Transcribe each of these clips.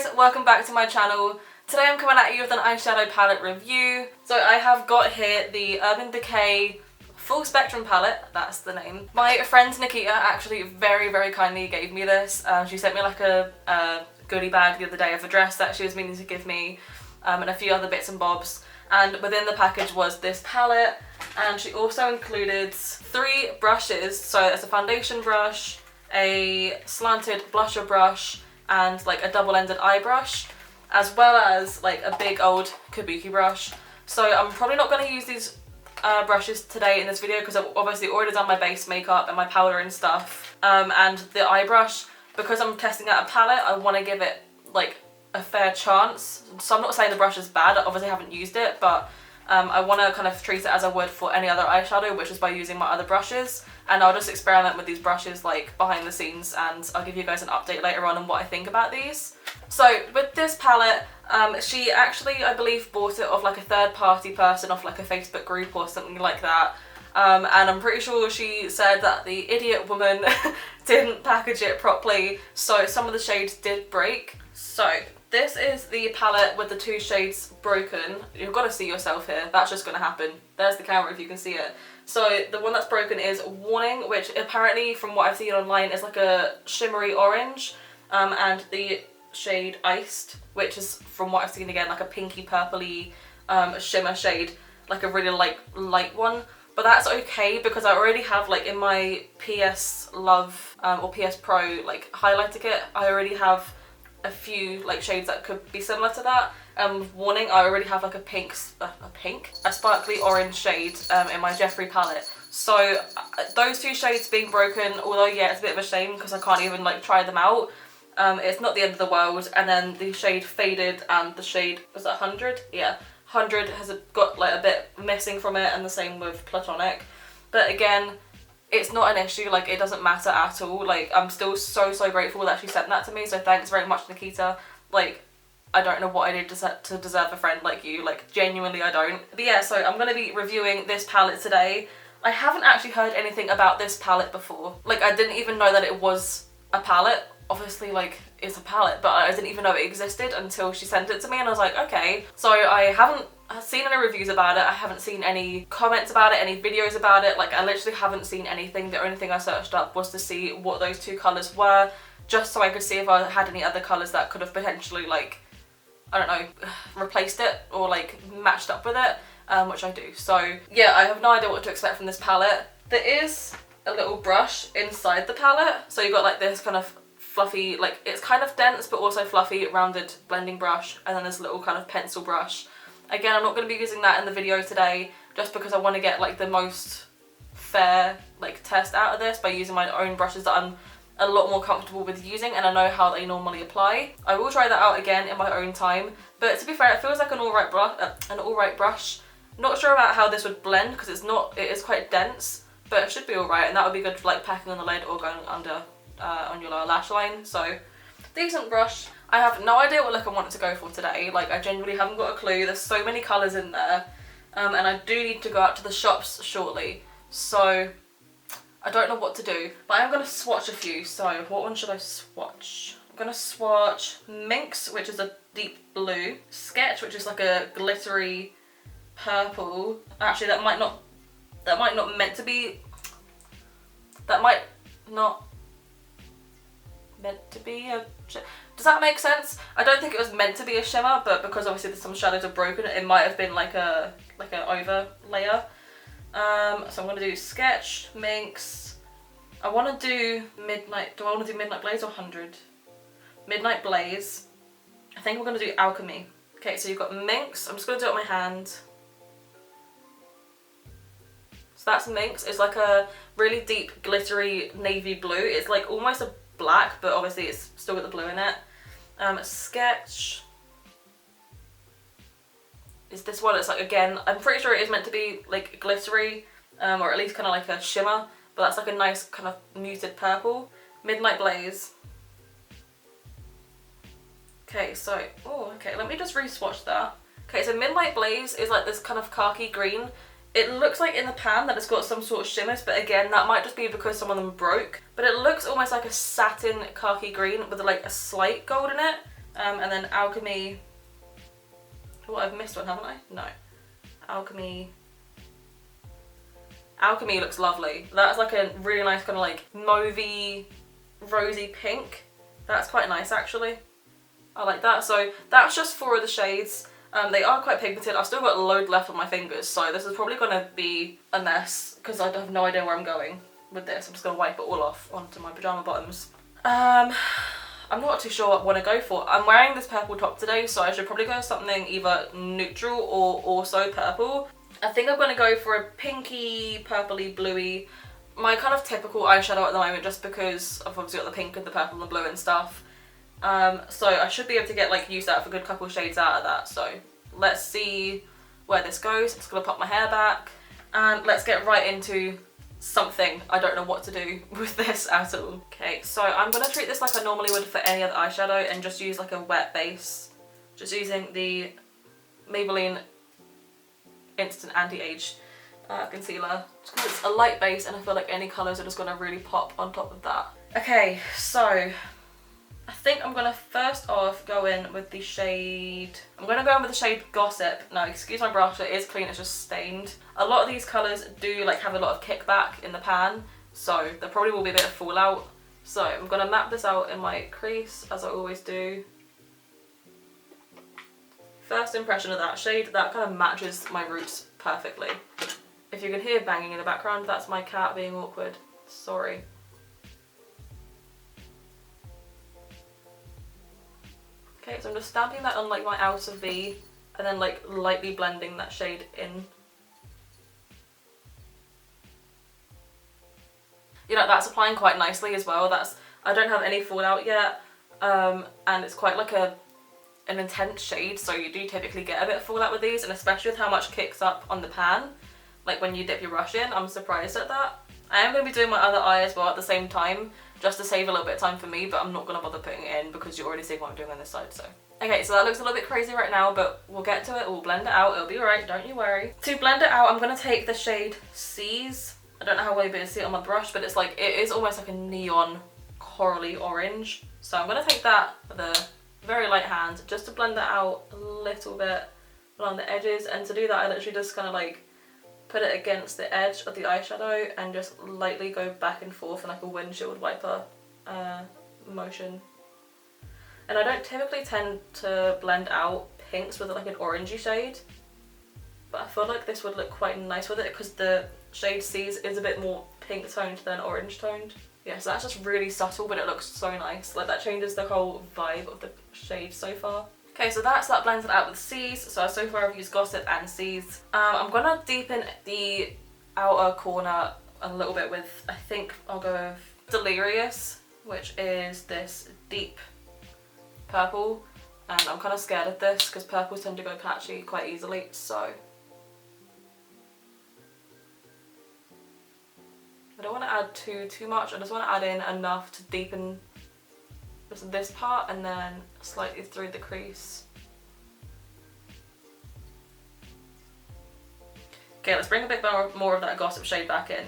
guys, welcome back to my channel. Today I'm coming at you with an eyeshadow palette review. So I have got here the Urban Decay Full Spectrum palette, that's the name. My friend Nikita actually very kindly gave me this. She sent me like a goodie bag the other day of a dress that she was meaning to give me and a few other bits and bobs. And within the package was this palette, and she also included 3 brushes. So it's a foundation brush, a slanted blusher brush, and like a double-ended eye brush, as well as like a big old kabuki brush. So I'm probably not going to use these brushes today in this video because I've obviously already done my base makeup and my powder and stuff. And the eye brush, because I'm testing out a palette, I want to give it like a fair chance. So I'm not saying the brush is bad, I obviously haven't used it, but I want to kind of treat it as I would for any other eyeshadow, which is by using my other brushes. And I'll just experiment with these brushes like behind the scenes, and I'll give you guys an update later on what I think about these. So with this palette, she actually, I believe, bought it off like a third-party person off like a Facebook group or something like that. And I'm pretty sure she said that the idiot woman didn't package it properly, so some of the shades did break. So this is the palette with the 2 shades broken. You've got to see yourself here, that's just going to happen. There's the camera if you can see it. So the one that's broken is Warning, which apparently from what I've seen online is like a shimmery orange, and the shade Iced, which is from what I've seen again like a pinky purpley shimmer shade, like a really light one. But that's okay because I already have like in my PS Love or PS Pro like highlighter kit, I already have a few like shades that could be similar to that. Warning, I already have like a sparkly orange shade in my Jeffree palette. So those 2 shades being broken, although yeah, it's a bit of a shame because I can't even like try them out. It's not the end of the world. And then the shade Faded and the shade, was it 100? Yeah, 100 has got like a bit missing from it, and the same with Platonic. But again, it's not an issue, like it doesn't matter at all. Like I'm still so grateful that she sent that to me, so thanks very much, Nikita. Like I don't know what I did to deserve a friend like you, like genuinely I don't. But yeah, so I'm going to be reviewing this palette today. I haven't actually heard anything about this palette before. Like I didn't even know that it was a palette. Obviously like it's a palette, but I didn't even know it existed until she sent it to me, and I was like, okay. So I haven't seen any reviews about it, I haven't seen any comments about it, any videos about it. Like I literally haven't seen anything. The only thing I searched up was to see what those 2 colours were, just so I could see if I had any other colours that could have potentially like, I don't know, replaced it or like matched up with it, which I do. So yeah, I have no idea what to expect from this palette. There is a little brush inside the palette, so you've got like this kind of fluffy, like it's kind of dense but also fluffy rounded blending brush, and then this little kind of pencil brush. Again, I'm not going to be using that in the video today just because I want to get like the most fair like test out of this by using my own brushes that I'm a lot more comfortable with using and I know how they normally apply. I will try that out again in my own time, but to be fair, it feels like an alright brush. Not sure about how this would blend because it is quite dense, but it should be alright, and that would be good for like packing on the lid or going under on your lower lash line. So decent brush. I have no idea what look I want it to go for today. Like I genuinely haven't got a clue. There's so many colours in there, and I do need to go out to the shops shortly, so I don't know what to do, but I'm going to swatch a few. So what one should I swatch? I'm going to swatch Minx, which is a deep blue, Sketch, which is like a glittery purple. Actually, that might not meant to be a, does that make sense? I don't think it was meant to be a shimmer, but because obviously some shadows are broken, it might have been like an over layer. So I'm going to do Sketch, Minx. I want to do Midnight. Do I want to do Midnight Blaze or 100? Midnight Blaze. I think we're going to do Alchemy. Okay, so you've got Minx. I'm just going to do it on my hand. So that's Minx. It's like a really deep glittery navy blue. It's like almost a black, but obviously it's still got the blue in it. Sketch is this one. It's like, again, I'm pretty sure it is meant to be like glittery, or at least kind of like a shimmer, but that's like a nice kind of muted purple. Midnight Blaze. Okay, so, oh, okay, let me just re-swatch that. Okay, so Midnight Blaze is like this kind of khaki green. It looks like in the pan that it's got some sort of shimmers, but again, that might just be because some of them broke. But it looks almost like a satin khaki green with like a slight gold in it. And then Alchemy. Oh, I've missed one, haven't I? No. Alchemy looks lovely. That's like a really nice kind of like mauvey, rosy pink. That's quite nice actually. I like that. So that's just 4 of the shades. They are quite pigmented. I've still got a load left on my fingers, so this is probably going to be a mess because I have no idea where I'm going with this. I'm just going to wipe it all off onto my pyjama bottoms. I'm not too sure what I want to go for. I'm wearing this purple top today, so I should probably go something either neutral or also purple. I think I'm going to go for a pinky, purpley, bluey, my kind of typical eyeshadow at the moment, just because I've obviously got the pink and the purple and the blue and stuff. So I should be able to get like use out of a good couple of shades out of that. So let's see where this goes. I'm just going to pop my hair back and let's get right into something. I don't know what to do with this at all. Okay, so I'm going to treat this like I normally would for any other eyeshadow and just use like a wet base. Just using the Maybelline Instant Anti-Age concealer. Just because it's a light base and I feel like any colours are just going to really pop on top of that. Okay, so I think I'm going to first off go in with the shade... I'm going to go in with the shade Gossip. Now, excuse my brush, it is clean, it's just stained. A lot of these colours do like have a lot of kickback in the pan, so there probably will be a bit of fallout. So I'm going to map this out in my crease, as I always do. First impression of that shade, that kind of matches my roots perfectly. If you can hear banging in the background, that's my cat being awkward. Sorry. Okay, so I'm just stamping that on like my outer V and then like lightly blending that shade in. You know, that's applying quite nicely as well. I don't have any fallout yet, and it's quite like an intense shade, so you do typically get a bit of fallout with these, and especially with how much kicks up on the pan, like when you dip your brush in. I'm surprised at that. I am going to be doing my other eye as well at the same time, just to save a little bit of time for me, but I'm not going to bother putting it in because you're already seeing what I'm doing on this side, so. Okay, so that looks a little bit crazy right now, but we'll get to it, we'll blend it out, it'll be alright, don't you worry. To blend it out, I'm going to take the shade Seas. I don't know how well you'll be able to see it on my brush, but it's like, it is almost like a neon corally orange. So I'm going to take that with a very light hand, just to blend that out a little bit along the edges, and to do that I literally just kind of like put it against the edge of the eyeshadow and just lightly go back and forth in like a windshield wiper motion. And I don't typically tend to blend out pinks with like an orangey shade, but I feel like this would look quite nice with it because the shade Seas is a bit more pink toned than orange toned. Yeah, so that's just really subtle, but it looks so nice. Like that changes the whole vibe of the shade so far. Okay, so that's that blended out with Seas. So far I've used Gossip and Seas. I'm gonna deepen the outer corner a little bit with, I think I'll go with Delirious, which is this deep purple. And I'm kind of scared of this because purples tend to go patchy quite easily, so. I don't want to add too much, I just want to add in enough to deepen just this part and then slightly through the crease. Okay, let's bring a bit more of that Gossip shade back in,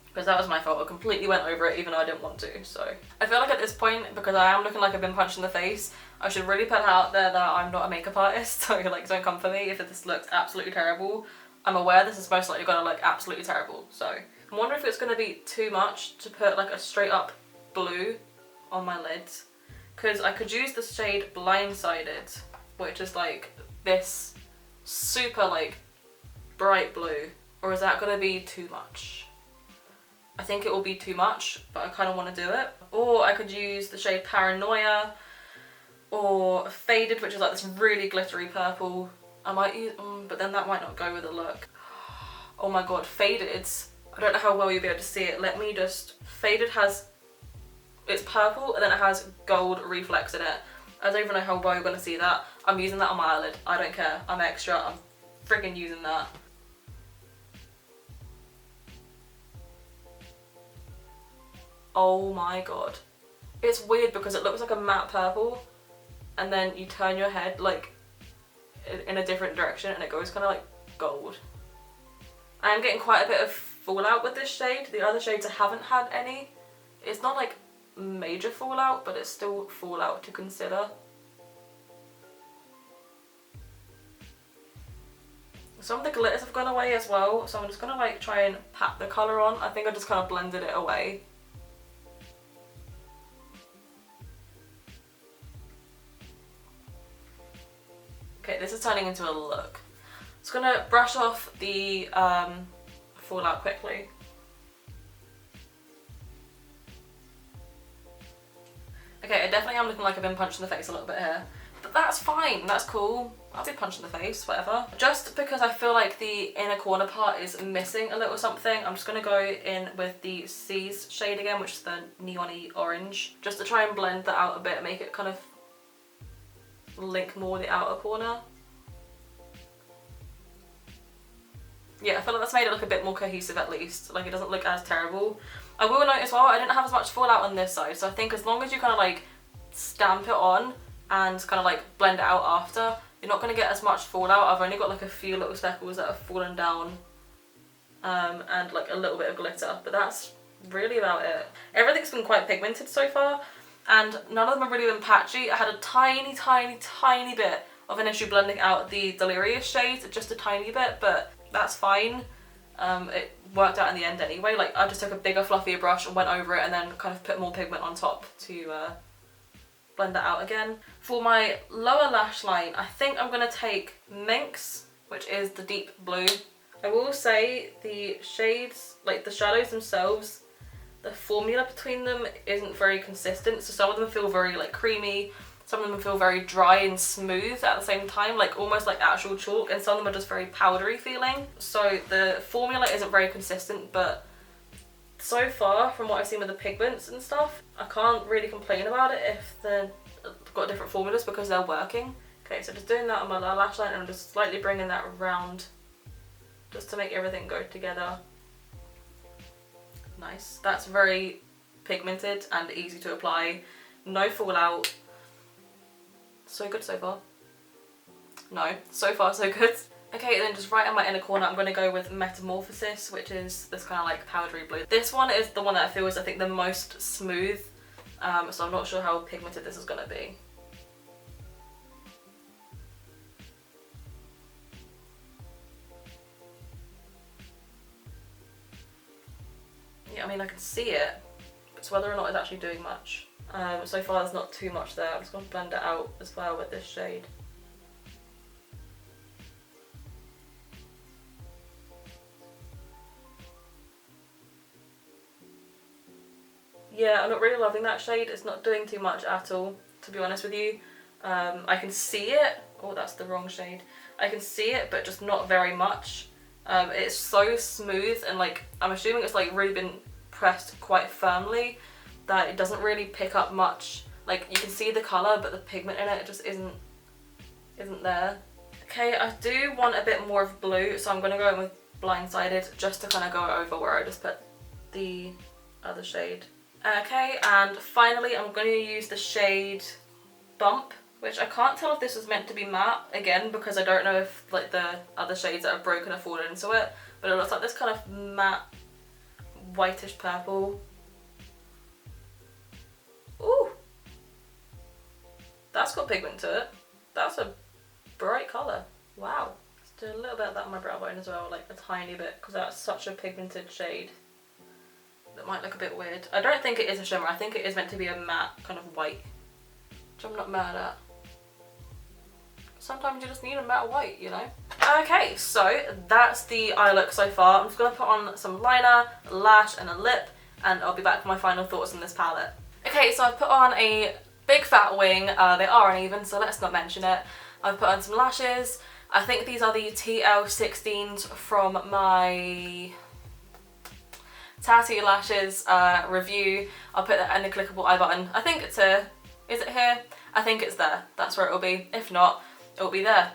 because that was my fault. I completely went over it even though I didn't want to. So I feel like at this point, because I am looking like I've been punched in the face, I should really put out there that I'm not a makeup artist, so like don't come for me if this looks absolutely terrible. I'm aware this is most likely going to look absolutely terrible, so I'm wondering if it's going to be too much to put like a straight up blue on my lids, because I could use the shade Blindsided, which is like this super like bright blue, or is that going to be too much? I think it will be too much, but I kind of want to do it. Or I could use the shade Paranoia, or Faded, which is like this really glittery purple. I might use, but then that might not go with the look. Oh my god, Faded. I don't know how well you'll be able to see it. Let me just, Faded has, it's purple and then it has gold reflex in it. I don't even know how well you're going to see that. I'm using that on my eyelid. I don't care. I'm extra. I'm freaking using that. Oh my god. It's weird because it looks like a matte purple and then you turn your head like in a different direction and it goes kind of like gold. I am getting quite a bit of fallout with this shade. The other shades I haven't had any. It's not like major fallout, but it's still fallout to consider. Some of the glitters have gone away as well, so I'm just gonna like try and pat the colour on. I think I just kind of blended it away. Okay, this is turning into a look. Just gonna brush off the fallout quickly. Okay, I definitely am looking like I've been punched in the face a little bit here. But that's fine, that's cool. I'll be punched in the face, whatever. Just because I feel like the inner corner part is missing a little something, I'm just gonna go in with the C's shade again, which is the neon-y orange. Just to try and blend that out a bit, make it kind of link more the outer corner. Yeah, I feel like that's made it look a bit more cohesive at least. Like, it doesn't look as terrible. I will note as well, I didn't have as much fallout on this side, so I think as long as you kind of like stamp it on and kind of like blend it out after, you're not going to get as much fallout. I've only got like a few little speckles that have fallen down and like a little bit of glitter, but that's really about it. Everything's been quite pigmented so far, and none of them have really been patchy. I had a tiny bit of an issue blending out the Delirious shades, just a tiny bit, but that's fine. It worked out in the end anyway. Like, I just took a bigger, fluffier brush and went over it and then kind of put more pigment on top to blend that out again. For my lower lash line, I think I'm going to take Minx, which is the deep blue. I will say the shades, like the shadows themselves, the formula between them isn't very consistent. So some of them feel very like creamy, some of them feel very dry and smooth at the same time, like almost like actual chalk, and some of them are just very powdery feeling. So the formula isn't very consistent, but so far from what I've seen with the pigments and stuff, I can't really complain about it if they've got different formulas because they're working. Okay, so just doing that on my lower lash line, and I'm just slightly bringing that around just to make everything go together. Nice. That's very pigmented and easy to apply. No fallout. So good so far. No, so far so good. Okay, then just right in my inner corner, I'm going to go with Metamorphosis, which is this kind of like powdery blue. This one is the one that feels, I think, the most smooth, so I'm not sure how pigmented this is going to be. Yeah, I mean, I can see it, but it's whether or not it's actually doing much. So far there's not too much there. I'm just going to blend it out as well with this shade. Yeah, I'm not really loving that shade. It's not doing too much at all, to be honest with you. I can see it. Oh, that's the wrong shade. I can see it, but just not very much. It's so smooth, and like, I'm assuming it's like really been pressed quite firmly that it doesn't really pick up much. Like, you can see the colour, but the pigment in it just isn't there. Okay, I do want a bit more of blue, so I'm going to go in with Blindsided just to kind of go over where I just put the other shade. Okay, and finally I'm going to use the shade Bump, which I can't tell if this was meant to be matte, again, because I don't know if like the other shades that are broken have fallen into it, but it looks like this kind of matte whitish purple. Ooh! That's got pigment to it. That's a bright colour. Wow. Let's do a little bit of that on my brow bone as well, like a tiny bit, because that's such a pigmented shade. That might look a bit weird. I don't think it is a shimmer. I think it is meant to be a matte kind of white, which I'm not mad at. Sometimes you just need a matte white, you know? Okay, so that's the eye look so far. I'm just going to put on some liner, a lash and a lip, and I'll be back with my final thoughts on this palette. Okay, so I've put on a big fat wing. They are uneven, so let's not mention it. I've put on some lashes. I think these are the TL16s from my Tatty Lashes review. I'll put that in the clickable eye button. I think it's here. Is it here? I think it's there. That's where it will be. If not, it will be there.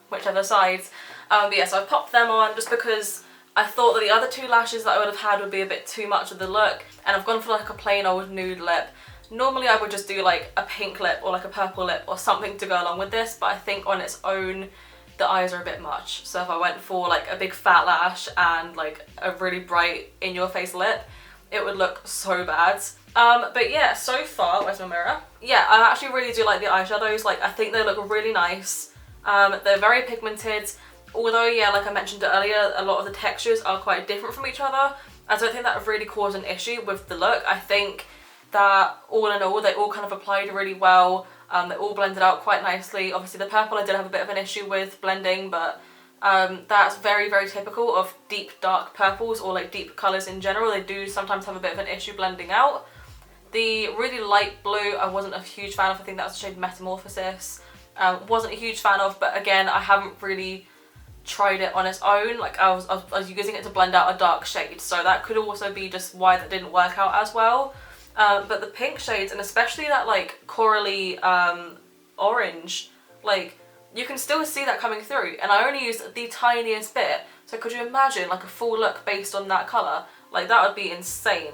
Whichever sides. But yeah, so I popped them on just because I thought that the other two lashes that I would have had would be a bit too much of the look, and I've gone for like a plain old nude lip. Normally I would just do like a pink lip or like a purple lip or something to go along with this, but I think on its own the eyes are a bit much. So if I went for like a big fat lash and like a really bright in your face lip, it would look so bad. But yeah, so far, where's my mirror? Yeah, I actually really do like the eyeshadows. Like, I think they look really nice. They're very pigmented. although yeah, like I mentioned earlier, a lot of the textures are quite different from each other, I don't think that would really cause an issue with the look. I think that all in all, they all kind of applied really well. They all blended out quite nicely. Obviously the purple I did have a bit of an issue with blending, but that's very, very typical of deep dark purples or like deep colours in general. They do sometimes have a bit of an issue blending out. The really light blue I wasn't a huge fan of. I think that was the shade Metamorphosis. Wasn't a huge fan of, but again, I haven't really tried it on its own. Like I was using it to blend out a dark shade, so that could also be just why that didn't work out as well. But the pink shades, and especially that like corally orange, like you can still see that coming through, and I only used the tiniest bit. So could you imagine like a full look based on that colour? Like that would be insane.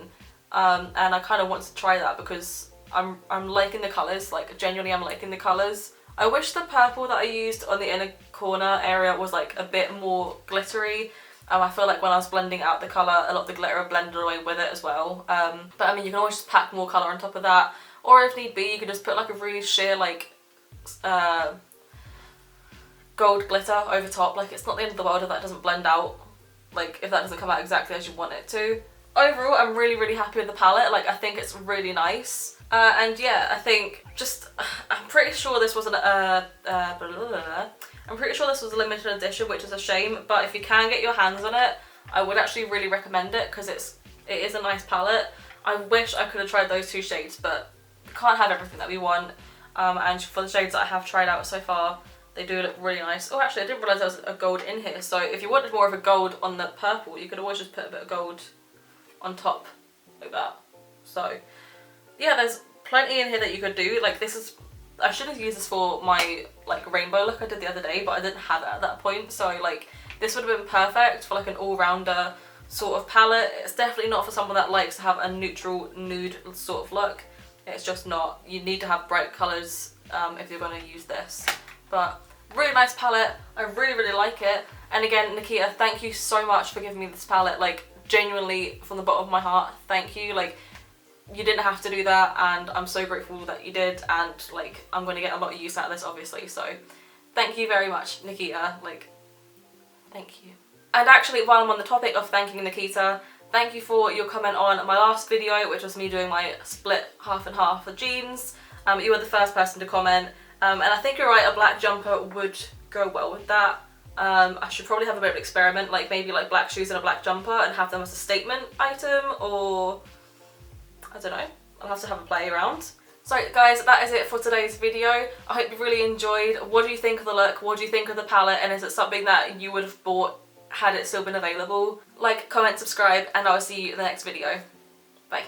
And I kind of want to try that because I'm liking the colours, like genuinely I'm liking the colours. I wish the purple that I used on the inner corner area was like a bit more glittery. I feel like when I was blending out the colour, a lot of the glitter blended away with it as well. But I mean, you can always just pack more colour on top of that, or if need be, you could just put like a really sheer like gold glitter over top. Like it's not the end of the world if that doesn't blend out, like if that doesn't come out exactly as you want it to. Overall, I'm really, really happy with the palette. Like I think it's really nice. And yeah, I think I'm pretty sure this was I'm pretty sure this was a limited edition, which is a shame, but if you can get your hands on it, I would actually really recommend it because it is a nice palette. I wish I could have tried those two shades, but we can't have everything that we want. And for the shades that I have tried out so far, they do look really nice. Oh, actually, I didn't realise there was a gold in here, so if you wanted more of a gold on the purple, you could always just put a bit of gold on top, like that. So yeah, there's plenty in here that you could do. Like this is, I should have used this for my like rainbow look I did the other day, but I didn't have it at that point. So like this would have been perfect for like an all-rounder sort of palette. It's definitely not for someone that likes to have a neutral nude sort of look. It's just not. You need to have bright colours if you're going to use this. But really nice palette. I really, really like it. And again, Nikita, thank you so much for giving me this palette. Like genuinely from the bottom of my heart, thank you. Like you didn't have to do that, and I'm so grateful that you did, and like I'm going to get a lot of use out of this obviously, so thank you very much, Nikita. Like thank you. And actually, while I'm on the topic of thanking Nikita, thank you for your comment on my last video, which was me doing my split half and half for jeans. You were the first person to comment, and I think you're right, a black jumper would go well with that. I should probably have a bit of an experiment, like maybe like black shoes and a black jumper and have them as a statement item, or I don't know, I'll have to have a play around. So guys, that is it for today's video. I hope you really enjoyed. What do you think of the look? What do you think of the palette? And is it something that you would have bought had it still been available? Like, comment, subscribe, and I'll see you in the next video. Bye.